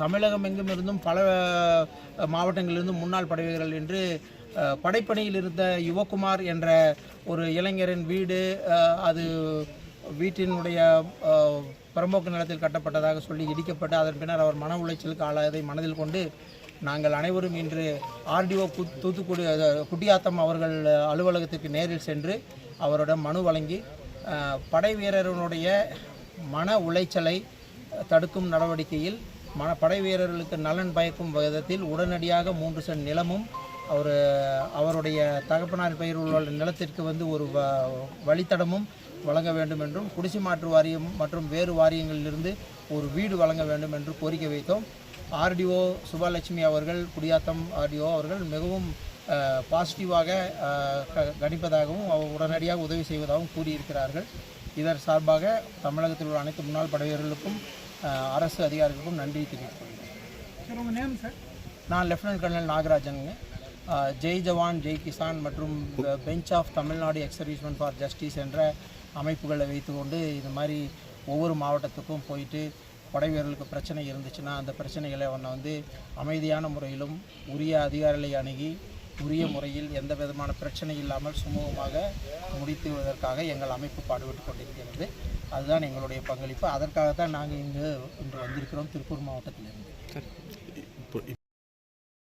தமிழகம் எங்கும் இருந்தும் பல மாவட்டங்களிலிருந்தும் முன்னாள் படைவீரர்கள் என்று படைப்பணியில் இருந்த யுவகுமார் என்ற ஒரு இளைஞரின் வீடு அது வீட்டினுடைய புறம்போக்கு நிலத்தில் கட்டப்பட்டதாக சொல்லி இடிக்கப்பட்டு அதன் பின்னர் அவர் மன உளைச்சலுக்கு ஆளாவதை மனதில் கொண்டு நாங்கள் அனைவரும் இன்று ஆர்டிஓ தூத்துக்குடி குட்டியாத்தம் அவர்கள் அலுவலகத்திற்கு நேரில் சென்று அவரிடம் மனு வழங்கி படை வீரர்களுடைய மன உளைச்சலை தடுக்கும் நடவடிக்கையில் படை வீரர்களுக்கு நலன் பயக்கும் விதத்தில் உடனடியாக 3 சென்ட் நிலமும் அவருடைய தகப்பனார் பெயர் உள்ள நிலத்திற்கு ஒரு வழித்தடமும் வழங்க வேண்டும் என்றும் குடிசை மாற்று வாரியம் மற்றும் வேறு வாரியங்களிலிருந்து ஒரு வீடு வழங்க வேண்டும் என்று கோரிக்கை வைத்தோம். ஆர்டிஓ சுபாலட்சுமி அவர்கள் குடியாத்தம் ஆர்டிஓ அவர்கள் மிகவும் பாசிட்டிவாக கணிப்பதாகவும் உடனடியாக உதவி செய்வதாகவும் கூறியிருக்கிறார்கள். இதன் சார்பாக தமிழகத்தில் உள்ள அனைத்து முன்னாள் படைவீரர்களுக்கும் அரசு அதிகாரிகளுக்கும் நன்றி தெரிவித்துக் சார். நான் லெஃப்டினன்ட் கர்னல் நாகராஜனுங்க. ஜெய் ஜவான் ஜெய் கிசான் மற்றும் bench of Tamil Nadu ex servicemen for justice என்ற அமைப்புகளை வைத்துக்கொண்டு இது மாதிரி ஒவ்வொரு மாவட்டத்துக்கும் போயிட்டு படை வீரர்களுக்கு பிரச்சனை இருந்துச்சுன்னா அந்த பிரச்சனைகளை அமைதியான முறையிலும் உரிய அதிகாரிகளை அணுகி உரிய முறையில் எந்த விதமான பிரச்சனை இல்லாமல் சுமூகமாக முடித்துவதற்காக எங்கள் அமைப்பு பாடுபட்டு கொண்டிருக்கிறது. அதுதான் எங்களுடைய பங்களிப்பு. அதற்காகத்தான் நாங்கள் இன்று வந்திருக்கிறோம் திருப்பூர் மாவட்டத்திலிருந்து.